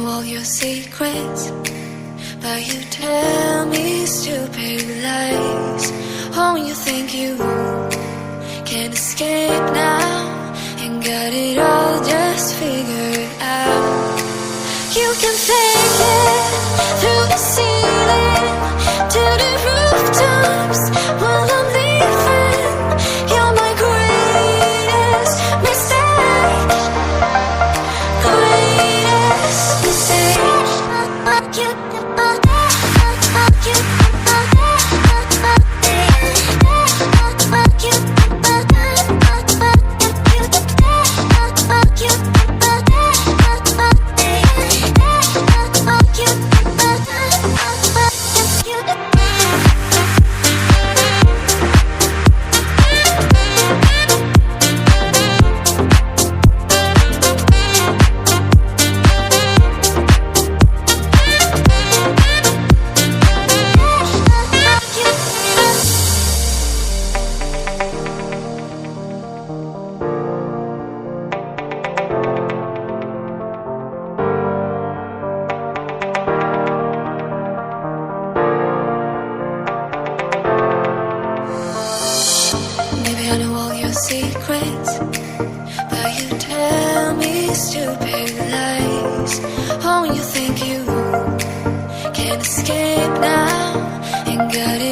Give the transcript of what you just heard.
know all your secrets, but you tell me stupid lies. Oh, you think you can escape now and got it all just figured out. You can fake it through the ceiling to the rooftops while I'm leaving. You're my greatest mistake, greatest mistake. I know all your secrets, but you tell me stupid lies. Oh, you think you can escape now and got it